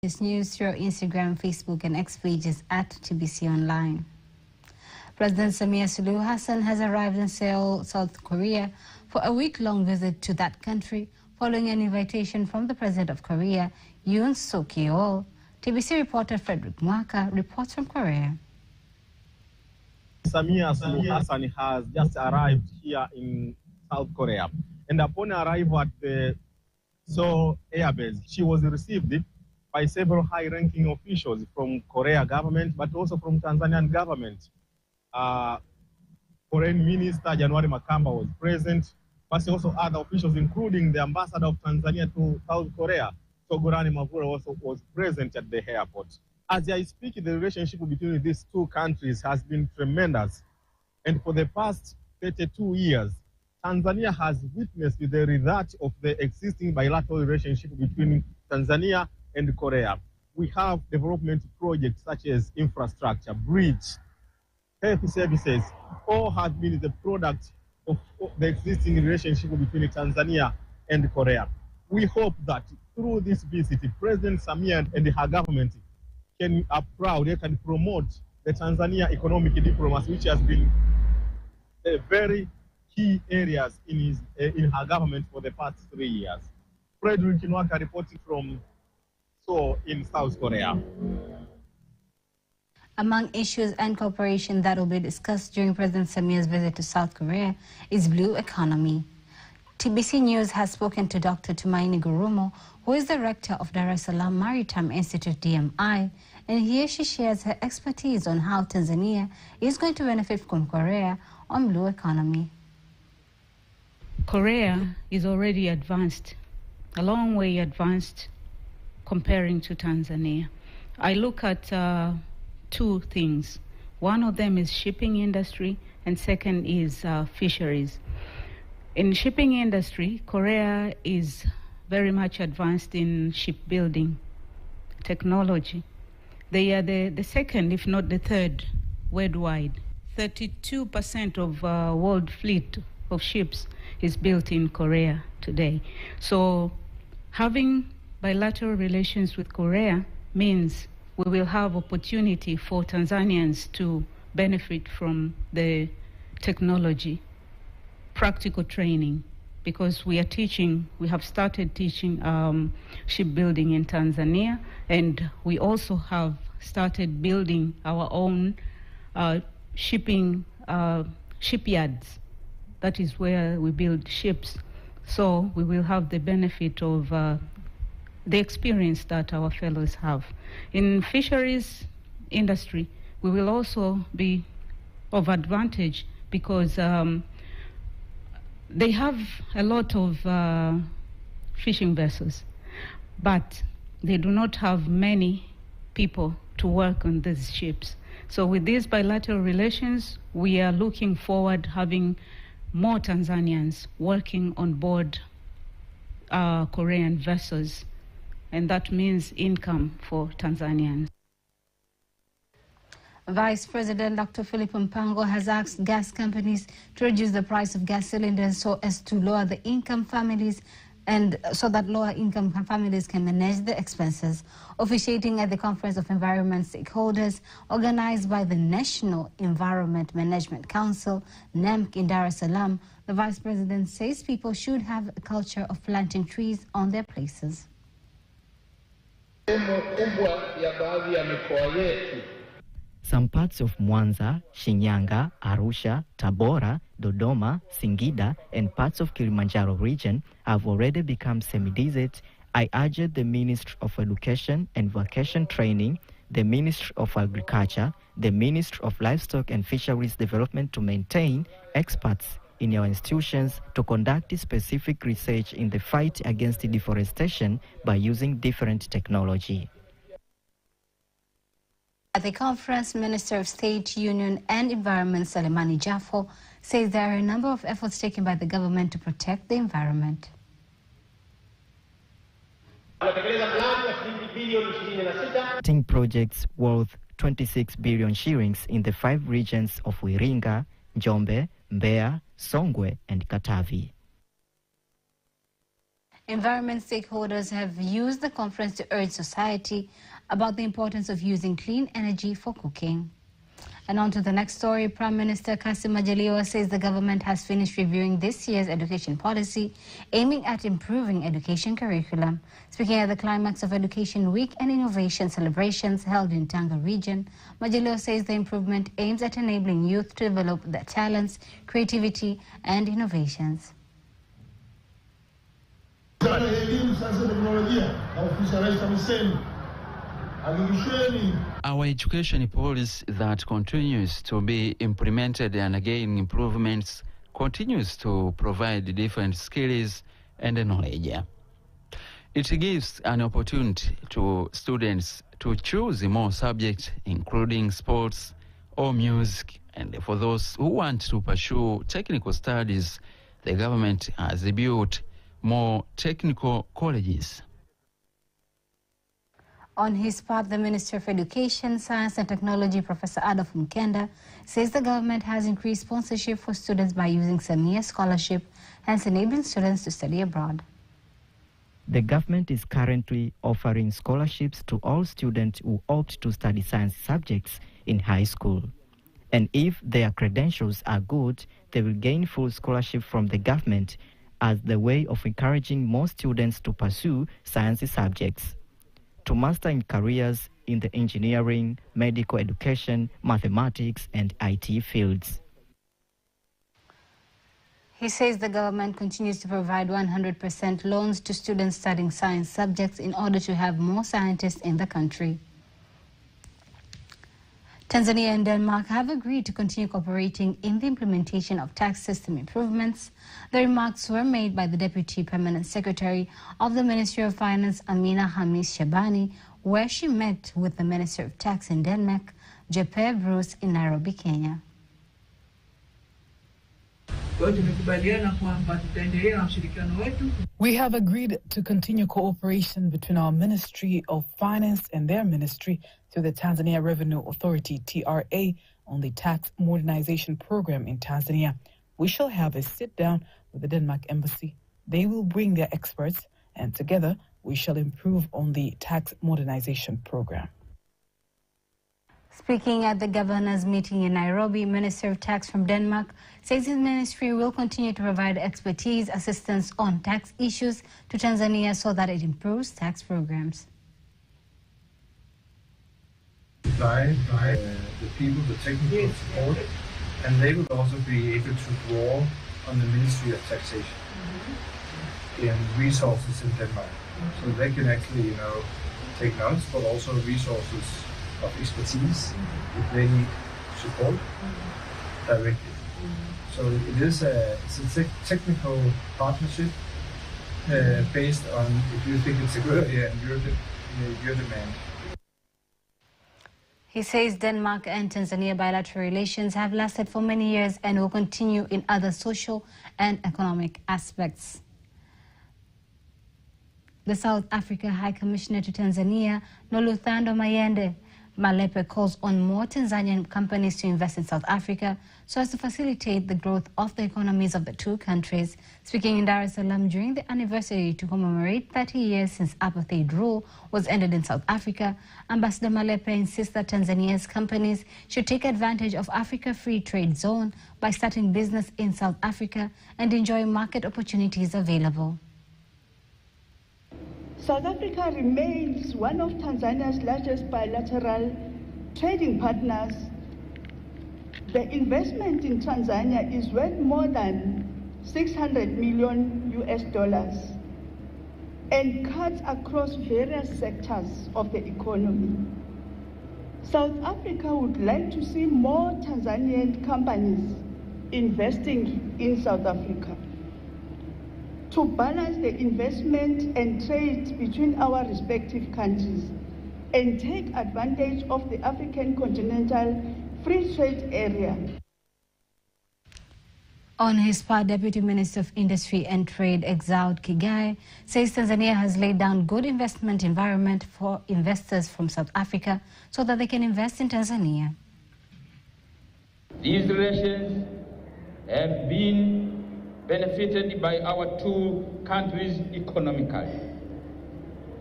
This news through our Instagram, Facebook, and X pages at TBC Online. President Samia Suluhu Hassan has arrived in Seoul, South Korea, for a week-long visit to that country, following an invitation from the President of Korea, Yoon Suk-yeol. TBC reporter Frederick Mwaka reports from Korea. Samia Suluhu Hassan has just arrived here in South Korea, and upon arrival at the Seoul airbase, she was received by several high-ranking officials from Korea government, but also from Tanzanian government. Foreign Minister January Makamba was present, but also other officials, including the ambassador of Tanzania to South Korea, Togorani Mavura, also was present at the airport. As I speak, the relationship between these two countries has been tremendous. And for the past 32 years, Tanzania has witnessed the result of the existing bilateral relationship between Tanzania and Korea. We have development projects such as infrastructure, bridge, health services, all have been the product of the existing relationship between Tanzania and Korea. We hope that through this visit, President Samia and her government can promote the Tanzania economic diplomacy, which has been very key areas in her government for the past 3 years. Frederick Nwaka reporting from Seoul in South Korea. Among issues and cooperation that will be discussed during President Samia's visit to South Korea is blue economy. TBC News has spoken to Dr. Tumaini Gurumo, who is the rector of Dar es Salaam Maritime Institute, DMI, and here she shares her expertise on how Tanzania is going to benefit from Korea on blue economy. Korea is already advanced, a long way advanced comparing to Tanzania. I look at two things. One of them is shipping industry, and second is fisheries. In shipping industry, Korea is very much advanced in shipbuilding technology. They are the second, if not the third, worldwide. 32% of world fleet of ships is built in Korea today. So having bilateral relations with Korea means we will have opportunity for Tanzanians to benefit from the technology, practical training, because we have started teaching shipbuilding in Tanzania, and we also have started building our own shipyards. That is where we build ships. So we will have the benefit of the experience that our fellows have. In fisheries industry, we will also be of advantage because they have a lot of fishing vessels, but they do not have many people to work on these ships. So with these bilateral relations, we are looking forward having more Tanzanians working on board Korean vessels, and that means income for Tanzanians. Vice President Dr. Philip Mpango has asked gas companies to reduce the price of gas cylinders so as to lower the income families and so that lower income families can manage the expenses. Officiating at the Conference of Environment Stakeholders organized by the National Environment Management Council, NEMC, in Dar es Salaam, the Vice President says people should have a culture of planting trees on their places. Some parts of Mwanza, Shinyanga, Arusha, Tabora, Dodoma, Singida, and parts of Kilimanjaro region have already become semi-desert. I urged the Ministry of Education and Vocational Training, the Ministry of Agriculture, the Ministry of Livestock and Fisheries Development to maintain experts in your institutions to conduct specific research in the fight against deforestation by using different technology. At the conference, Minister of State, Union and Environment Selemani Jafo says there are a number of efforts taken by the government to protect the environment. Projects worth 26 billion shillings in the 5 regions of Iringa, Njombe, Mbeya, Songwe and Katavi. Environment stakeholders have used the conference to urge society about the importance of using clean energy for cooking. And on to the next story, Prime Minister Kassim Majaliwa says the government has finished reviewing this year's education policy, aiming at improving education curriculum. Speaking at the climax of Education Week and Innovation celebrations held in Tanga region, Majaliwa says the improvement aims at enabling youth to develop their talents, creativity, and innovations. Our education policy that continues to be implemented and again improvements continues to provide different skills and knowledge. It gives an opportunity to students to choose more subjects, including sports or music, and for those who want to pursue technical studies, the government has built more technical colleges. On his part, the Minister of Education, Science and Technology, Professor Adolf Mkenda, says the government has increased sponsorship for students by using Samia Scholarship, hence enabling students to study abroad. The government is currently offering scholarships to all students who opt to study science subjects in high school. And if their credentials are good, they will gain full scholarship from the government as the way of encouraging more students to pursue science subjects, to master in careers in the engineering, medical education, mathematics, and IT fields. He says the government continues to provide 100% loans to students studying science subjects in order to have more scientists in the country. Tanzania and Denmark have agreed to continue cooperating in the implementation of tax system improvements. The remarks were made by the Deputy Permanent Secretary of the Ministry of Finance, Amina Hamis Shabani, where she met with the Minister of Tax in Denmark, Jeppe Bruce, in Nairobi, Kenya. We have agreed to continue cooperation between our Ministry of Finance and their ministry through the Tanzania Revenue Authority, TRA, on the tax modernization program in Tanzania. We shall have a sit-down with the Denmark Embassy. They will bring their experts, and together we shall improve on the tax modernization program. Speaking at the governor's meeting in Nairobi, Minister of Tax from Denmark says his ministry will continue to provide expertise assistance on tax issues to Tanzania so that it improves tax programs. By the people, the technical support, and they will also be able to draw on the Ministry of Taxation in resources in Denmark. So they can actually, take notes, but also resources of expertise if they need support directly. So it's a technical partnership based on if you think it's a good idea and your demand. He says Denmark and Tanzania bilateral relations have lasted for many years and will continue in other social and economic aspects. The South Africa High Commissioner to Tanzania, Noluthando Mayende Malepe, calls on more Tanzanian companies to invest in South Africa so as to facilitate the growth of the economies of the two countries. Speaking in Dar es Salaam during the anniversary to commemorate 30 years since apartheid rule was ended in South Africa, Ambassador Malepe insists that Tanzania's companies should take advantage of Africa Free Trade Zone by starting business in South Africa and enjoy market opportunities available. South Africa remains one of Tanzania's largest bilateral trading partners. The investment in Tanzania is worth more than $600 million and cuts across various sectors of the economy. South Africa would like to see more Tanzanian companies investing in South Africa. To balance the investment and trade between our respective countries and take advantage of the African Continental Free Trade Area. On his part, Deputy Minister of Industry and Trade, Exaud Kigai, says Tanzania has laid down good investment environment for investors from South Africa so that they can invest in Tanzania. These relations have been benefited by our two countries economically.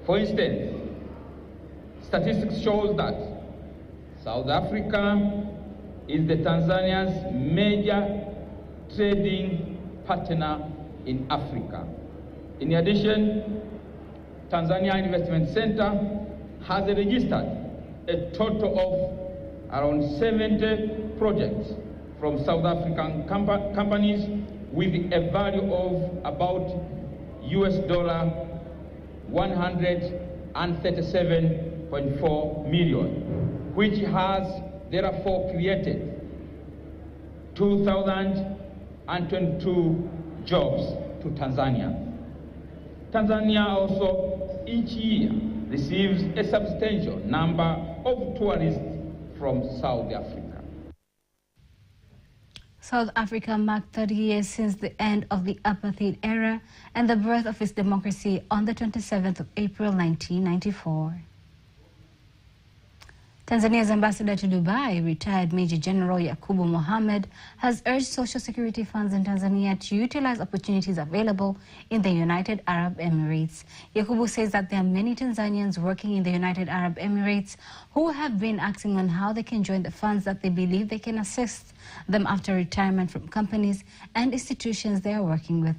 For instance, statistics shows that South Africa is the Tanzania's major trading partner in Africa. In addition, Tanzania Investment Center has registered a total of around 70 projects from South African companies with a value of about $137.4 million, which has therefore created 2,022 jobs to Tanzania. Tanzania also each year receives a substantial number of tourists from South Africa. South Africa marked 30 years since the end of the apartheid era and the birth of its democracy on the 27th of April 1994. Tanzania's ambassador to Dubai, retired Major General Yakubu Mohammed, has urged social security funds in Tanzania to utilize opportunities available in the United Arab Emirates. Yakubu says that there are many Tanzanians working in the United Arab Emirates who have been asking on how they can join the funds that they believe they can assist them after retirement from companies and institutions they are working with.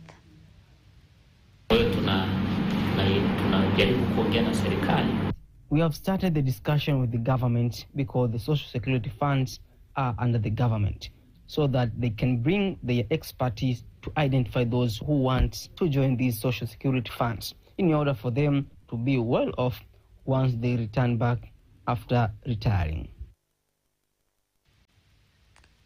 We have started the discussion with the government because the social security funds are under the government, so that they can bring their expertise to identify those who want to join these social security funds in order for them to be well off once they return back after retiring.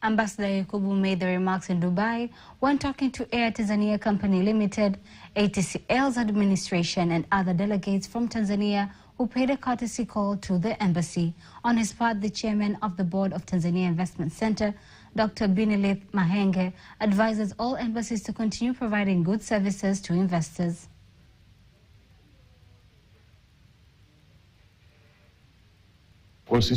Ambassador Yakubu made the remarks in Dubai when talking to Air Tanzania Company Limited, ATCL's administration and other delegates from Tanzania who paid a courtesy call to the embassy. On his part, the chairman of the board of Tanzania Investment Center, Dr. Binilith Mahenge, advises all embassies to continue providing good services to investors. As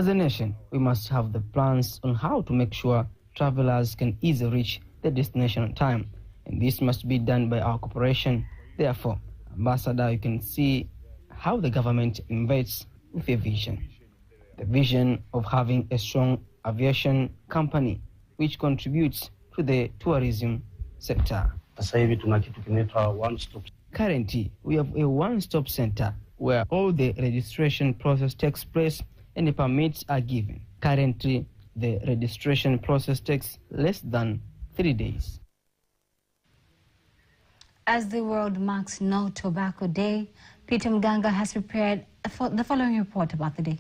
a nation, we must have the plans on how to make sure travelers can easily reach the destination on time, and this must be done by our corporation. Therefore, Ambassador, you can see how the government invests with a vision. The vision of having a strong aviation company which contributes to the tourism sector. Currently, we have a one-stop center where all the registration process takes place and the permits are given. Currently, the registration process takes less than 3 days. As the world marks No Tobacco Day, Peter Mganga has prepared the following report about the day.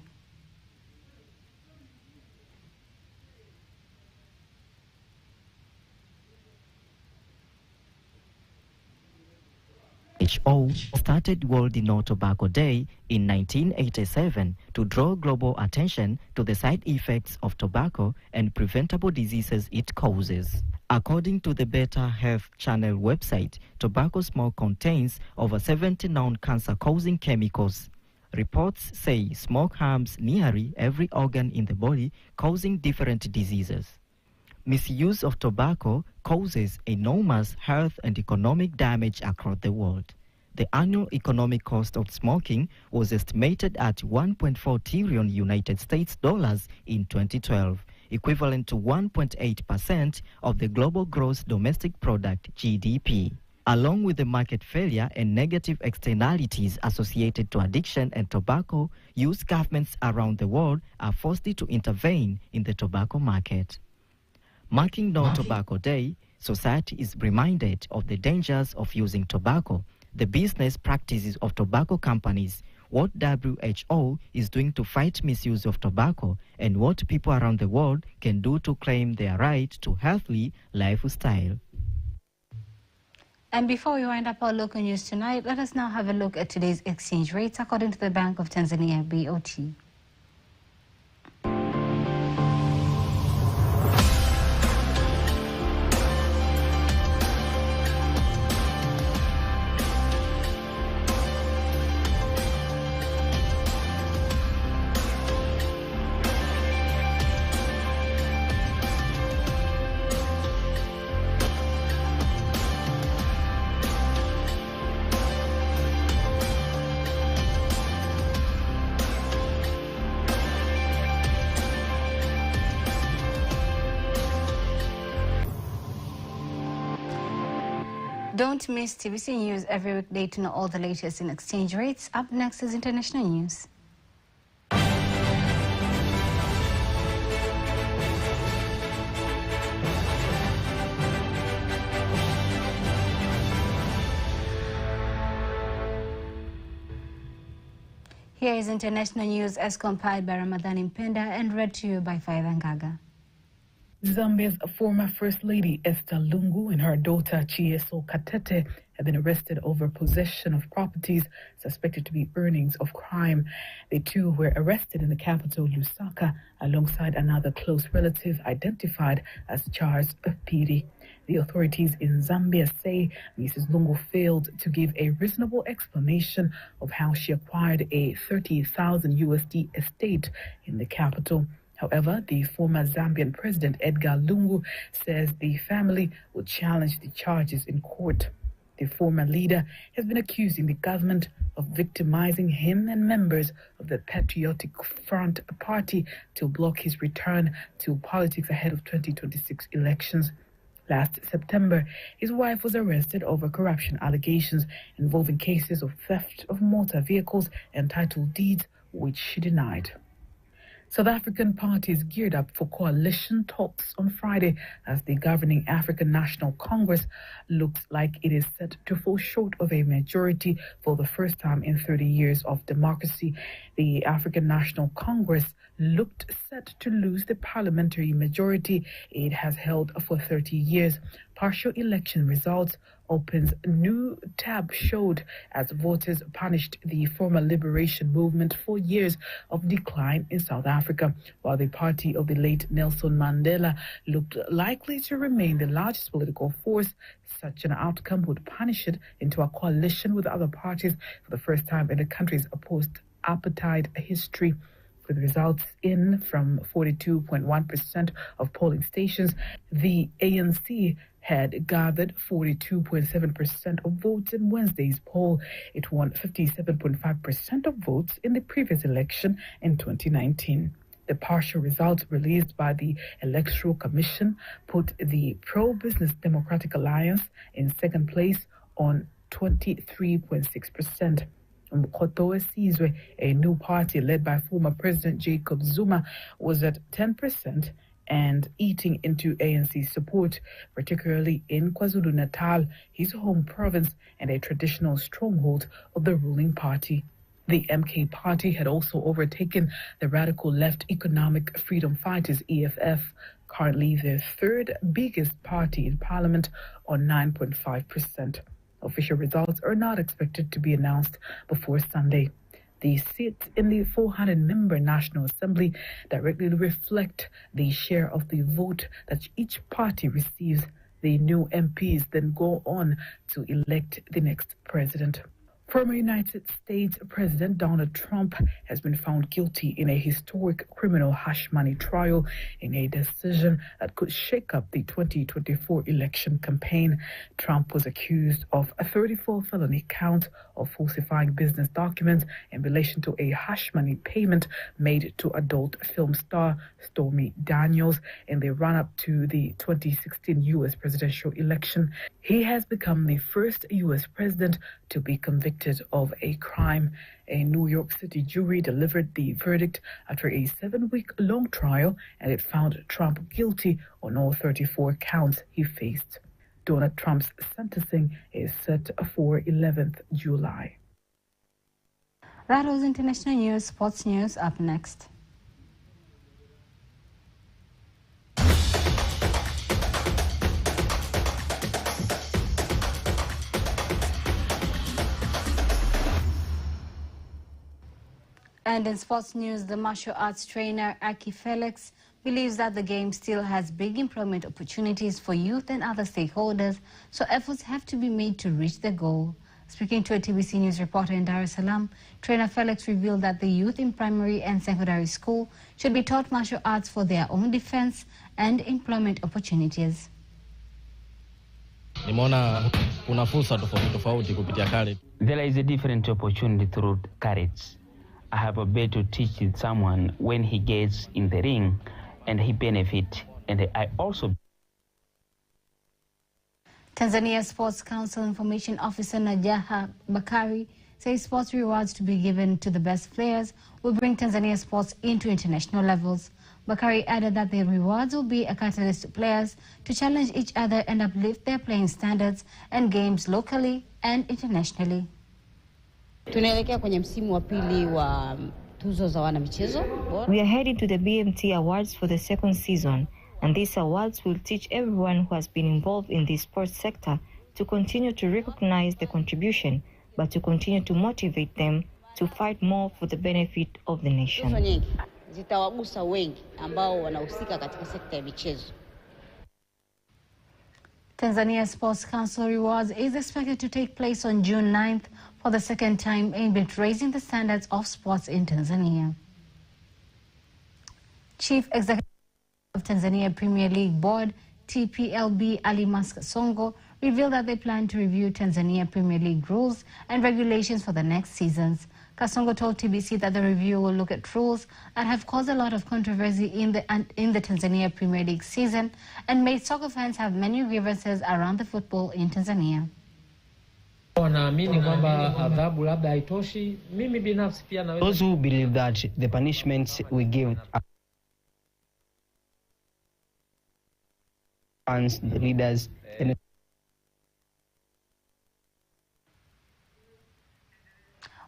WHO started World No Tobacco Day in 1987 to draw global attention to the side effects of tobacco and preventable diseases it causes. According to the Better Health Channel website, tobacco smoke contains over 70 known cancer-causing chemicals. Reports say smoke harms nearly every organ in the body, causing different diseases. Misuse of tobacco causes enormous health and economic damage across the world. The annual economic cost of smoking was estimated at $1.4 trillion United States dollars in 2012, equivalent to 1.8% of the global gross domestic product (GDP). Along with the market failure and negative externalities associated to addiction and tobacco use, governments around the world are forced to intervene in the tobacco market. Marking No Tobacco Day, society is reminded of the dangers of using tobacco, the business practices of tobacco companies, what WHO is doing to fight misuse of tobacco, and what people around the world can do to claim their right to healthy lifestyle. And before we wind up our local news tonight, let us now have a look at today's exchange rates according to the Bank of Tanzania, BOT. Don't miss TBC News every weekday to know all the latest in exchange rates. Up next is international news. Here is international news as compiled by Ramadhani Mpenda and read to you by Faida Ngaga. Zambia's former First Lady Esther Lungu and her daughter Chieso Katete have been arrested over possession of properties suspected to be earnings of crime. The two were arrested in the capital, Lusaka, alongside another close relative identified as Charles Piri. The authorities in Zambia say Mrs. Lungu failed to give a reasonable explanation of how she acquired a 30,000 USD estate in the capital. However, the former Zambian president, Edgar Lungu, says the family will challenge the charges in court. The former leader has been accusing the government of victimizing him and members of the Patriotic Front Party to block his return to politics ahead of 2026 elections. Last September, his wife was arrested over corruption allegations involving cases of theft of motor vehicles and title deeds, which she denied. South African parties geared up for coalition talks on Friday as the governing African National Congress looks like it is set to fall short of a majority for the first time in 30 years of democracy. The African National Congress looked set to lose the parliamentary majority it has held for 30 years. Partial election results opens new tab showed as voters punished the former liberation movement for years of decline in South Africa, while the party of the late Nelson Mandela looked likely to remain the largest political force. Such an outcome would punish it into a coalition with other parties for the first time in the country's post-apartheid history. With results in from 42.1% of polling stations, the ANC had gathered 42.7% of votes in Wednesday's poll. It won 57.5% of votes in the previous election in 2019. The partial results released by the Electoral Commission put the pro-business Democratic Alliance in second place on 23.6%. Mkotowe Sizwe, a new party led by former President Jacob Zuma, was at 10% and eating into ANC support, particularly in KwaZulu-Natal, his home province and a traditional stronghold of the ruling party. The MK party had also overtaken the radical left Economic Freedom Fighters, EFF, currently the third biggest party in parliament on 9.5%. Official results are not expected to be announced before Sunday. The seats in the 400-member National Assembly directly reflect the share of the vote that each party receives. The new MPs then go on to elect the next president. Former United States President Donald Trump has been found guilty in a historic criminal hush money trial in a decision that could shake up the 2024 election campaign. Trump was accused of a 34 felony count of falsifying business documents in relation to a hush money payment made to adult film star Stormy Daniels in the run-up to the 2016 U.S. presidential election. He has become the first U.S. president to be convicted of a crime. A New York City jury delivered the verdict after a 7-week-long trial, and it found Trump guilty on all 34 counts he faced. Donald Trump's sentencing is set for 11th July. That was international news. Sports news up next. And in sports news, the martial arts trainer Aki Felix believes that the game still has big employment opportunities for youth and other stakeholders, so efforts have to be made to reach the goal. Speaking to a TBC News reporter in Dar es Salaam, trainer Felix revealed that the youth in primary and secondary school should be taught martial arts for their own defense and employment opportunities. Nimeona kuna fursa tofauti kupitia karate. There is a different opportunity through karate. I have a way to teach someone when he gets in the ring and he benefit, and I also. Tanzania Sports Council Information Officer Najaha Bakari says sports rewards to be given to the best players will bring Tanzania sports into international levels. Bakari added that the rewards will be a catalyst to players to challenge each other and uplift their playing standards and games locally and internationally. Tunaelekea kwenye msimu wa pili wa tuzo za wanamichezo. We are heading to the BMT Awards for the second season, and these awards will teach everyone who has been involved in the sports sector to continue to recognize the contribution, but to continue to motivate them to fight more for the benefit of the nation. Tuzo nyingi zitawagusa wengi ambao wanahusika katika sekta ya michezo. Tanzania Sports Council Rewards is expected to take place on June 9th for the second time, aimed at raising the standards of sports in Tanzania. Chief Executive of Tanzania Premier League Board, TPLB, Ali Maska Songo, revealed that they plan to review Tanzania Premier League rules and regulations for the next seasons. Kasongo told TBC that the review will look at rules that have caused a lot of controversy in the Tanzania Premier League season and made soccer fans have many grievances around the football in Tanzania. Those who believe that the punishments we give fans, the leaders, and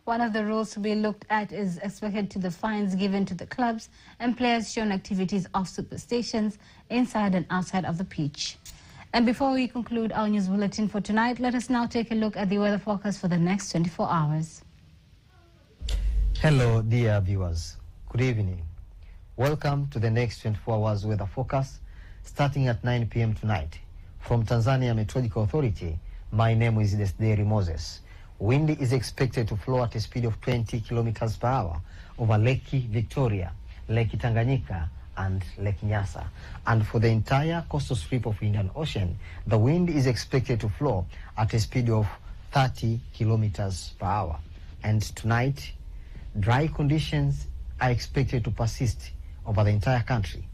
one of the rules to be looked at is expected to the fines given to the clubs and players shown activities of superstitions inside and outside of the pitch. And before we conclude our news bulletin for tonight, let us now take a look at the weather forecast for the next 24 hours. Hello, dear viewers. Good evening. Welcome to the next 24 hours weather forecast starting at 9 p.m. tonight. From Tanzania Meteorological Authority, my name is Desderi Moses. Wind is expected to flow at a speed of 20 kilometers per hour over Lake Victoria, Lake Tanganyika, and Lake Nyasa. And for the entire coastal strip of Indian Ocean, the wind is expected to flow at a speed of 30 kilometers per hour. And tonight, dry conditions are expected to persist over the entire country,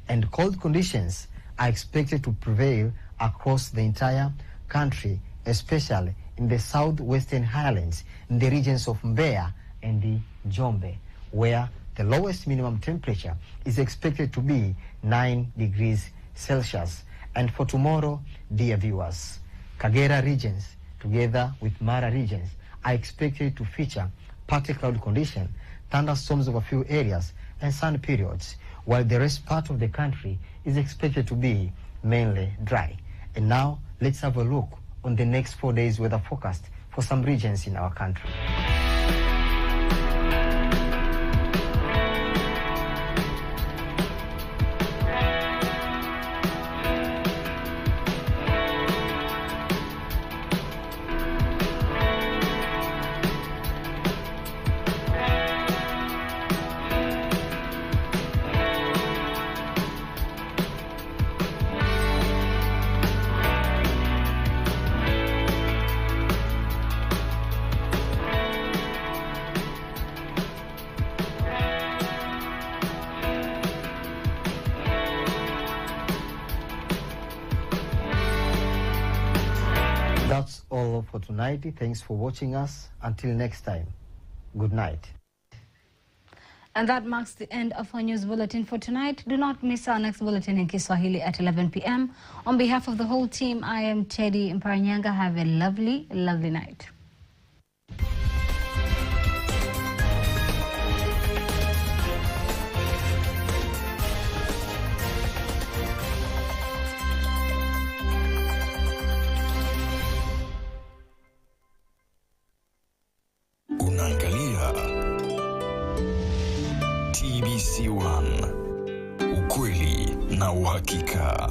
and cold conditions are expected to prevail across the entire country, especially in the southwestern highlands, in the regions of Mbeya and the Njombe, where the lowest minimum temperature is expected to be 9 degrees Celsius. And for tomorrow, dear viewers, Kagera regions, together with Mara regions, are expected to feature partly cloudy condition, thunderstorms over a few areas, and sun periods, while the rest part of the country is expected to be mainly dry. And now, let's have a look on the next 4 days weather forecast for some regions in our country. That's all for tonight. Thanks for watching us. Until next time, good night. And that marks the end of our news bulletin for tonight. Do not miss our next bulletin in Kiswahili at 11 p.m. On behalf of the whole team, I am Teddy Mparanyanga. Have a lovely, lovely night. Unaangalia TBC1, ukweli na uhakika.